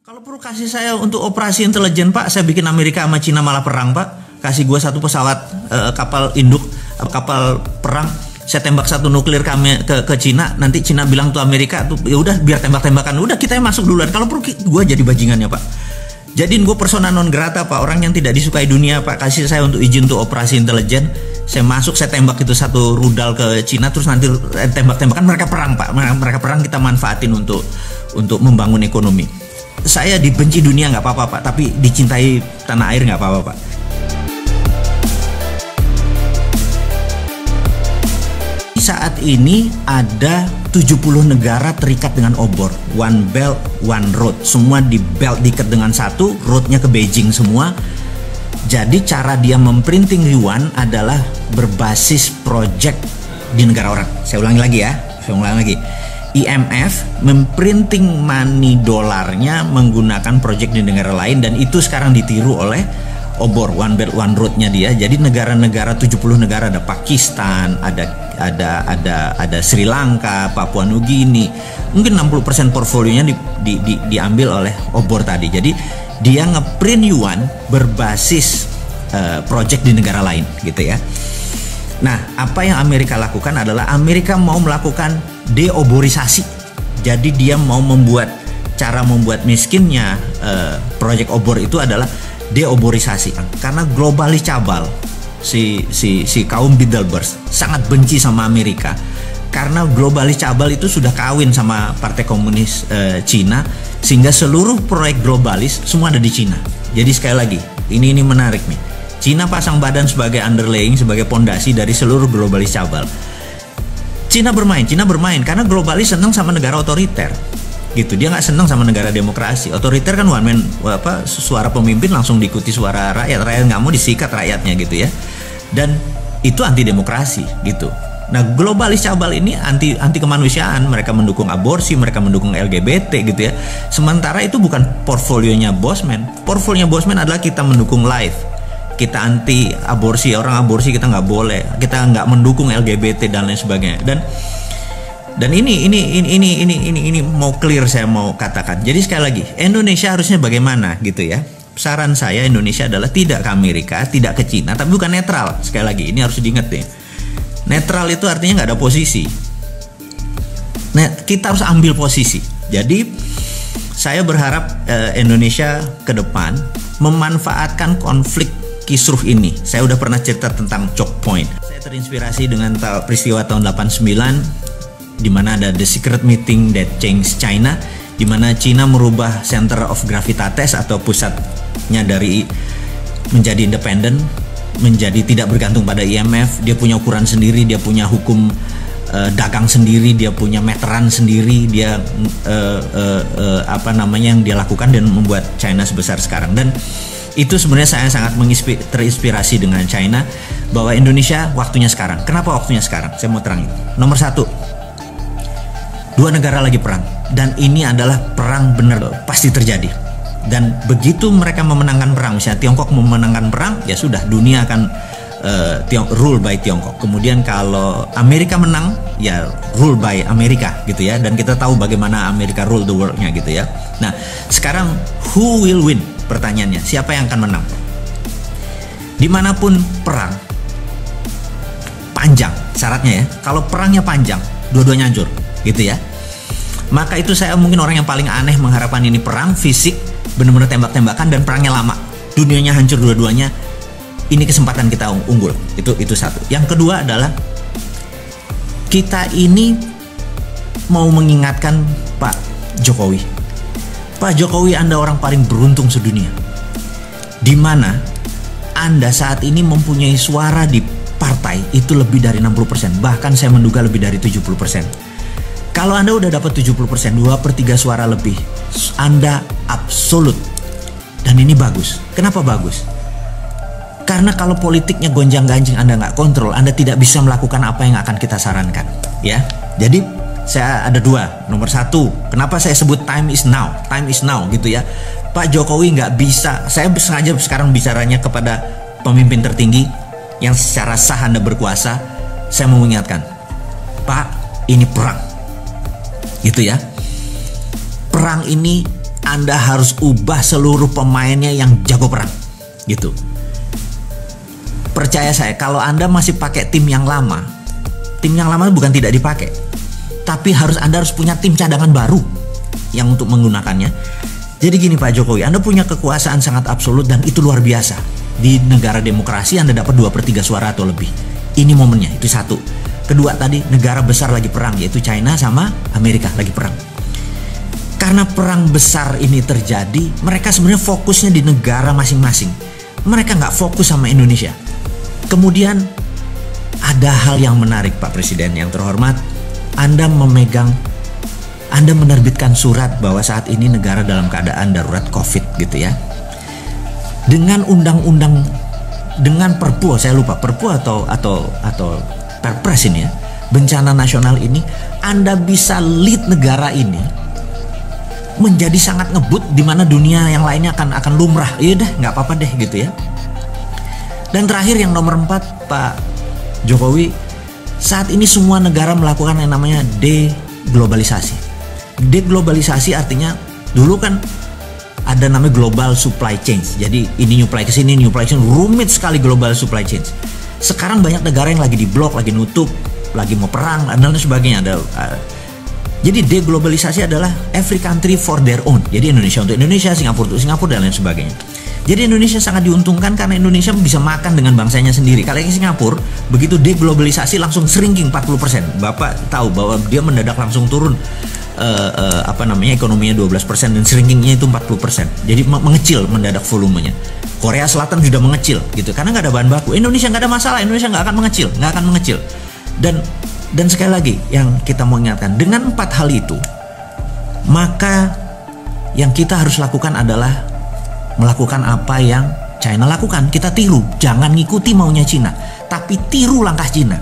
Kalau perlu kasih saya untuk operasi intelijen Pak, saya bikin Amerika sama Cina malah perang Pak. Kasih gua satu pesawat kapal induk, kapal perang. Saya tembak satu nuklir ke Cina, nanti Cina bilang tuh Amerika tuh ya udah biar tembak-tembakan, udah kita yang masuk duluan. Kalau perlu gua jadi bajingannya Pak. Jadiin gue persona non grata Pak, orang yang tidak disukai dunia Pak. Kasih saya untuk izin untuk operasi intelijen. Saya masuk, saya tembak itu satu rudal ke Cina, terus nanti tembak-tembakan, mereka perang Pak. Mereka perang, kita manfaatin untuk membangun ekonomi. Saya dibenci dunia nggak apa-apa Pak, tapi dicintai tanah air nggak apa-apa Pak. Saat ini ada 70 negara terikat dengan obor, One Belt, One Road. Semua di belt diikat dengan satu, roadnya ke Beijing semua. Jadi cara dia memprinting yuan adalah berbasis project di negara orang. Saya ulangi lagi ya, IMF memprinting money dolarnya menggunakan project di negara lain, dan itu sekarang ditiru oleh obor One Belt One Road-nya dia. Jadi negara-negara 70 negara, ada Pakistan, ada Sri Lanka, Papua Nugini, mungkin 60% portfolionya diambil oleh obor tadi. Jadi dia ngeprint yuan berbasis project di negara lain gitu ya. Nah, apa yang Amerika lakukan adalah Amerika mau melakukan deoborisasi. Jadi dia mau membuat miskinnya project obor itu adalah deoborisasi, karena globalis cabal si kaum Bilderberg sangat benci sama Amerika, karena globalis cabal itu sudah kawin sama Partai Komunis Cina, sehingga seluruh proyek globalis semua ada di Cina. Jadi sekali lagi, ini menarik nih. Cina pasang badan sebagai underlying, sebagai pondasi dari seluruh globalis cabal. Cina bermain karena globalis senang sama negara otoriter. Gitu, dia nggak senang sama negara demokrasi. Otoriter kan one man, suara pemimpin langsung diikuti suara rakyat nggak mau disikat rakyatnya gitu ya, dan itu anti demokrasi gitu. Nah, globalis cabal ini anti kemanusiaan, mereka mendukung aborsi, mereka mendukung LGBT gitu ya. Sementara itu bukan portfolionya Bosman. Portfolionya Bosman adalah kita mendukung life, kita anti aborsi, orang aborsi kita nggak boleh, kita nggak mendukung LGBT dan lain sebagainya. Dan ini mau clear, saya mau katakan. Jadi sekali lagi, Indonesia harusnya bagaimana gitu ya. Saran saya, Indonesia adalah tidak ke Amerika, tidak ke Cina, tapi bukan netral. Sekali lagi, ini harus diingat deh. Netral itu artinya nggak ada posisi. Nah, kita harus ambil posisi. Jadi saya berharap Indonesia ke depan memanfaatkan konflik kisruh ini. Saya udah pernah cerita tentang choke point. Saya terinspirasi dengan peristiwa tahun 89, di mana ada the secret meeting that changed China, di mana China merubah center of gravitatis atau pusatnya dari menjadi independen, menjadi tidak bergantung pada IMF. Dia punya ukuran sendiri, dia punya hukum dagang sendiri, dia punya meteran sendiri, dia yang dia lakukan dan membuat China sebesar sekarang. Dan itu sebenarnya saya sangat terinspirasi dengan China, bahwa Indonesia waktunya sekarang. Kenapa waktunya sekarang? Saya mau terangin. Nomor satu, dua negara lagi perang, dan ini adalah perang benar pasti terjadi. Dan begitu mereka memenangkan perang, misalnya Tiongkok memenangkan perang, ya sudah, dunia akan rule by Tiongkok. Kemudian kalau Amerika menang, ya rule by Amerika gitu ya. Dan kita tahu bagaimana Amerika rule the world-nya gitu ya. Nah, sekarang who will win? Pertanyaannya, siapa yang akan menang? Dimanapun perang panjang, syaratnya ya, kalau perangnya panjang, dua-duanya hancur gitu ya. Maka itu saya mungkin orang yang paling aneh mengharapkan ini perang fisik, benar-benar tembak-tembakan, dan perangnya lama, dunianya hancur dua-duanya. Ini kesempatan kita unggul. Itu satu. Yang kedua adalah kita ini mau mengingatkan Pak Jokowi. Pak Jokowi, Anda orang paling beruntung sedunia, di mana Anda saat ini mempunyai suara di partai itu lebih dari 60%, bahkan saya menduga lebih dari 70%. Kalau Anda udah dapat 70%, 2/3 suara lebih, Anda absolut. Dan ini bagus. Kenapa bagus? Karena kalau politiknya gonjang-ganjing, Anda nggak kontrol, Anda tidak bisa melakukan apa yang akan kita sarankan. Ya, jadi saya ada dua. Nomor satu, kenapa saya sebut time is now gitu ya. Pak Jokowi nggak bisa, saya sengaja sekarang bicaranya kepada pemimpin tertinggi yang secara sah Anda berkuasa. Saya mau mengingatkan, Pak, ini perang gitu ya. Perang ini Anda harus ubah seluruh pemainnya yang jago perang, gitu. Percaya saya, kalau Anda masih pakai tim yang lama bukan tidak dipakai, tapi Anda harus punya tim cadangan baru yang untuk menggunakannya. Jadi gini Pak Jokowi, Anda punya kekuasaan sangat absolut dan itu luar biasa. Di negara demokrasi Anda dapat 2/3 suara atau lebih. Ini momennya, itu satu. Kedua tadi, negara besar lagi perang, yaitu China sama Amerika lagi perang. Karena perang besar ini terjadi, mereka sebenarnya fokusnya di negara masing-masing. Mereka nggak fokus sama Indonesia. Kemudian ada hal yang menarik Pak Presiden yang terhormat. Anda menerbitkan surat bahwa saat ini negara dalam keadaan darurat COVID gitu ya. Dengan undang-undang, dengan perpu, saya lupa perpu atau perpres ini ya, bencana nasional ini, Anda bisa lead negara ini menjadi sangat ngebut, di mana dunia yang lainnya akan lumrah. Iya deh, nggak apa-apa deh gitu ya. Dan terakhir yang nomor 4 Pak Jokowi, saat ini semua negara melakukan yang namanya deglobalisasi. Deglobalisasi artinya dulu kan ada namanya global supply chain. Jadi ini nyuplai ke sini, nyuplai ke sini, rumit sekali global supply chain. Sekarang banyak negara yang lagi diblok, lagi nutup, lagi mau perang dan lain sebagainya. Jadi deglobalisasi adalah every country for their own. Jadi Indonesia untuk Indonesia, Singapura untuk Singapura dan lain sebagainya. Jadi Indonesia sangat diuntungkan karena Indonesia bisa makan dengan bangsanya sendiri. Kalau yang Singapura begitu deglobalisasi langsung shrinking 40%. Bapak tahu bahwa dia mendadak langsung turun ekonominya 12% dan shrinkingnya itu 40%. Jadi mengecil mendadak volumenya. Korea Selatan sudah mengecil gitu karena nggak ada bahan baku. Indonesia nggak ada masalah, Indonesia nggak akan mengecil. Dan sekali lagi yang kita mau ingatkan, dengan 4 hal itu, maka yang kita harus lakukan adalah melakukan apa yang China lakukan. Kita tiru, jangan ngikuti maunya Cina, tapi tiru langkah Cina.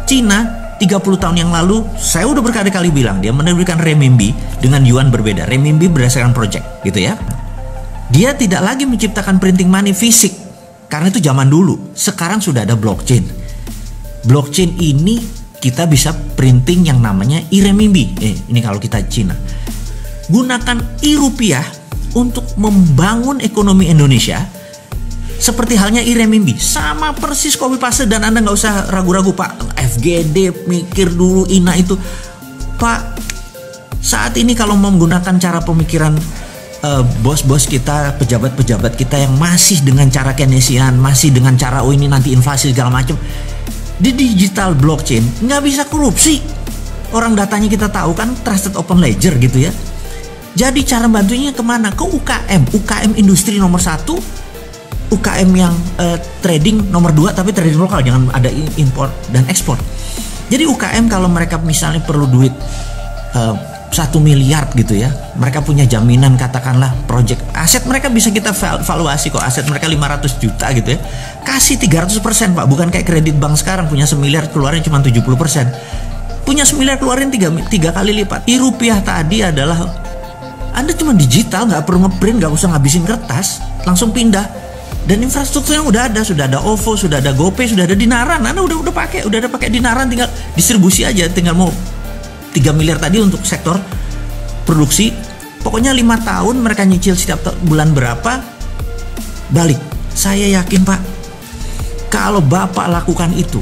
Cina 30 tahun yang lalu, saya udah berkali-kali bilang, dia menerbitkan renminbi dengan yuan berbeda. Renminbi berdasarkan project gitu ya. Dia tidak lagi menciptakan printing money fisik, karena itu zaman dulu. Sekarang sudah ada blockchain. Blockchain ini kita bisa printing yang namanya e-renminbi. Ini kalau kita Cina. Gunakan e-rupiah untuk membangun ekonomi Indonesia seperti halnya e-renminbi. Sama persis copy paste dan Anda nggak usah ragu-ragu Pak. FGD mikir dulu INA itu. Pak, saat ini kalau mau menggunakan cara pemikiran bos-bos kita, pejabat-pejabat kita yang masih dengan cara Keynesian, masih dengan cara ini nanti inflasi segala macam, di digital blockchain nggak bisa korupsi. Orang datanya kita tahu kan, trusted open ledger gitu ya. Jadi cara bantunya kemana? Ke UKM industri nomor 1, UKM yang trading nomor 2, tapi trading lokal, jangan ada import dan ekspor. Jadi UKM kalau mereka misalnya perlu duit 1 miliar gitu ya, mereka punya jaminan katakanlah project aset mereka bisa kita valuasi kok, aset mereka 500 juta gitu ya, kasih 300% Pak, bukan kayak kredit bank sekarang punya 1 miliar keluarin cuma 70%, punya 1 miliar keluarin 3 kali lipat. E-rupiah tadi adalah Anda cuma digital, nggak perlu ngeprint, nggak usah ngabisin kertas, langsung pindah. Dan infrastrukturnya sudah ada OVO, sudah ada GoPay, sudah ada Dinaran. Anda udah ada pakai Dinaran, tinggal distribusi aja, tinggal mau 3 miliar tadi untuk sektor produksi. Pokoknya 5 tahun mereka nyicil setiap bulan berapa, balik. Saya yakin Pak, kalau Bapak lakukan itu,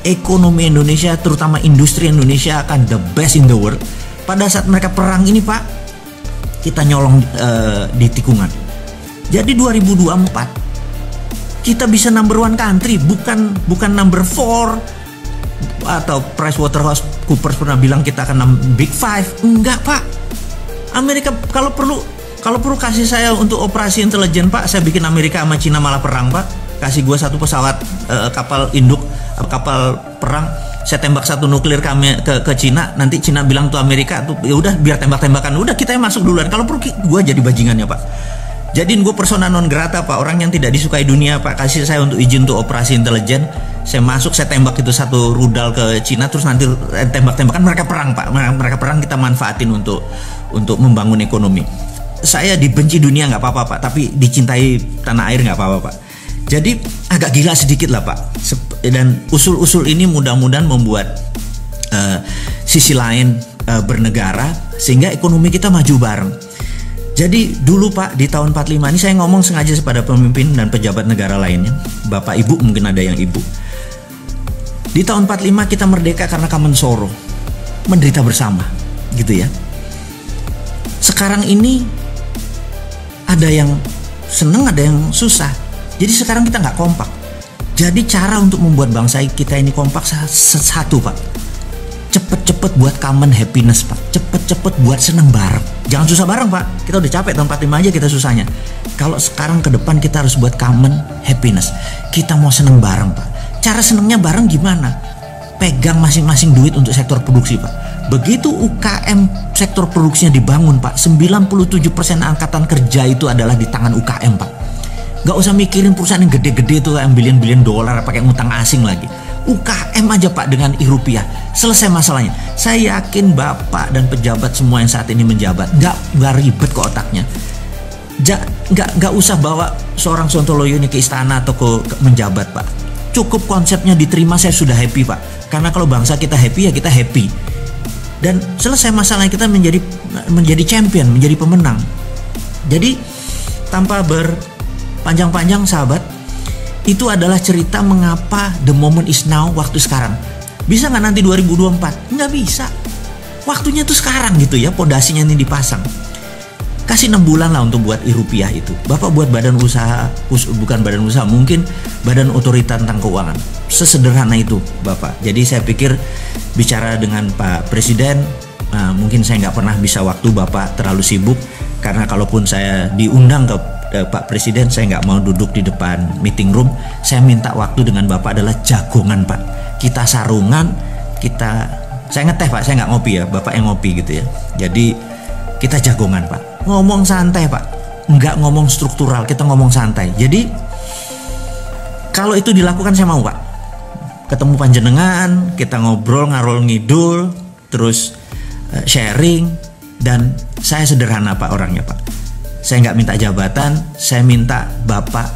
ekonomi Indonesia, terutama industri Indonesia akan the best in the world. Pada saat mereka perang ini Pak, kita nyolong di tikungan. Jadi 2024 kita bisa number 1 country, bukan number 4 atau PricewaterhouseCoopers pernah bilang kita akan big 5. Enggak Pak. Amerika kalau perlu kasih saya untuk operasi intelijen Pak, saya bikin Amerika sama Cina malah perang Pak. Kasih gue 1 pesawat kapal induk, kapal perang, saya tembak 1 nuklir kami ke Cina, nanti Cina bilang tuh Amerika tuh ya udah biar tembak-tembakan, udah kita yang masuk duluan. Kalau perlu gue jadi bajingannya Pak. Jadiin gue persona non grata Pak, orang yang tidak disukai dunia Pak. Kasih saya untuk izin untuk operasi intelijen, saya masuk, saya tembak itu 1 rudal ke Cina, terus nanti tembak-tembakan, mereka perang Pak. Mereka perang, kita manfaatin untuk membangun ekonomi. Saya dibenci dunia nggak apa-apa Pak, tapi dicintai tanah air nggak apa-apa Pak. Jadi agak gila sedikit lah Pak. Dan usul-usul ini mudah-mudahan membuat sisi lain bernegara sehingga ekonomi kita maju bareng. Jadi dulu Pak, di tahun 45 ini saya ngomong sengaja kepada pemimpin dan pejabat negara lainnya. Bapak Ibu mungkin ada yang Ibu. Di tahun 45 kita merdeka karena Kamen Soro. Menderita bersama, gitu ya. Sekarang ini ada yang seneng, ada yang susah. Jadi sekarang kita nggak kompak. Jadi cara untuk membuat bangsa kita ini kompak satu Pak. Cepet-cepet buat common happiness Pak. Cepet-cepet buat seneng bareng. Jangan susah bareng Pak. Kita udah capek tahun 45 aja kita susahnya. Kalau sekarang ke depan kita harus buat common happiness. Kita mau seneng bareng Pak. Cara senengnya bareng gimana? Pegang masing-masing duit untuk sektor produksi Pak. Begitu UKM sektor produksinya dibangun Pak, 97% angkatan kerja itu adalah di tangan UKM Pak. Gak usah mikirin perusahaan yang gede-gede itu yang bilion-bilion dolar pakai ngutang asing lagi. UKM aja Pak dengan rupiah, selesai masalahnya. Saya yakin Bapak dan pejabat semua yang saat ini menjabat nggak ribet ke otaknya. Nggak usah bawa seorang Sontoloyo ini ke istana atau ke menjabat Pak. Cukup konsepnya diterima, saya sudah happy Pak. Karena kalau bangsa kita happy ya kita happy. Dan selesai masalahnya, kita menjadi champion, menjadi pemenang. Jadi tanpa berpanjang-panjang sahabat, itu adalah cerita mengapa the moment is now, waktu sekarang. Bisa nggak nanti 2024? Nggak bisa. Waktunya tuh sekarang gitu ya, pondasinya ini dipasang. Kasih 6 bulan lah untuk buat rupiah itu. Bapak buat badan usaha, bukan badan usaha, mungkin badan otorita tentang keuangan. Sesederhana itu Bapak. Jadi saya pikir bicara dengan Pak Presiden, mungkin saya nggak pernah bisa waktu, Bapak terlalu sibuk. Karena kalaupun saya diundang ke Pak Presiden, saya nggak mau duduk di depan meeting room. Saya minta waktu dengan Bapak adalah jagongan Pak. Kita sarungan, saya ngeteh Pak, saya nggak ngopi ya, Bapak yang ngopi gitu ya. Jadi kita jagongan Pak. Ngomong santai Pak, nggak ngomong struktural, kita ngomong santai. Jadi kalau itu dilakukan saya mau Pak. Ketemu panjenengan, kita ngobrol ngarol ngidul, terus sharing. Dan saya sederhana Pak orangnya Pak. Saya nggak minta jabatan, saya minta Bapak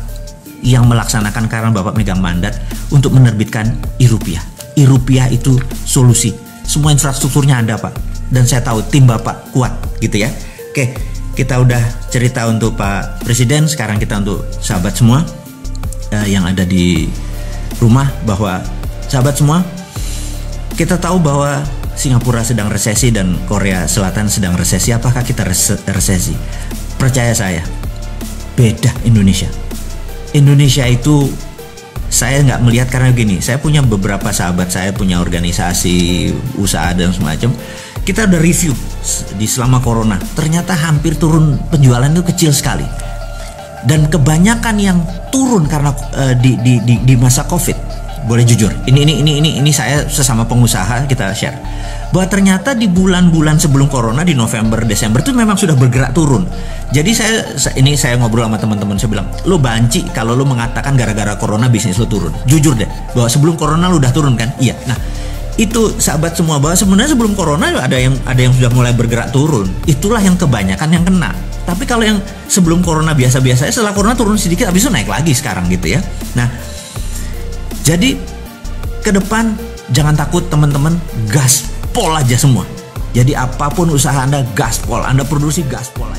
yang melaksanakan karena Bapak megang mandat untuk menerbitkan rupiah. Rupiah itu solusi. Semua infrastrukturnya ada Pak. Dan saya tahu tim Bapak kuat gitu ya. Oke, kita udah cerita untuk Pak Presiden, sekarang kita untuk sahabat semua yang ada di rumah, bahwa sahabat semua, kita tahu bahwa Singapura sedang resesi dan Korea Selatan sedang resesi. Apakah kita resesi? Percaya saya, beda Indonesia. Indonesia itu saya nggak melihat, karena gini, saya punya beberapa sahabat, saya punya organisasi usaha dan semacam. Kita udah review di selama corona, ternyata hampir turun penjualan itu kecil sekali. Dan kebanyakan yang turun karena di masa Covid, boleh jujur, ini saya sesama pengusaha kita share, bahwa ternyata di bulan-bulan sebelum corona, di November, Desember itu memang sudah bergerak turun. Jadi saya ngobrol sama teman-teman, saya bilang, lo banci kalau lo mengatakan gara-gara corona bisnis lo turun. Jujur deh, bahwa sebelum corona lo udah turun kan? Iya. Nah, itu sahabat semua, bahwa sebenarnya sebelum corona ada yang sudah mulai bergerak turun. Itulah yang kebanyakan yang kena. Tapi kalau yang sebelum corona biasa-biasa, setelah corona turun sedikit, habis itu naik lagi sekarang gitu ya. Nah, jadi ke depan jangan takut teman-teman, gaspol aja semua. Jadi apapun usaha Anda, gaspol. Anda produksi, gaspol aja.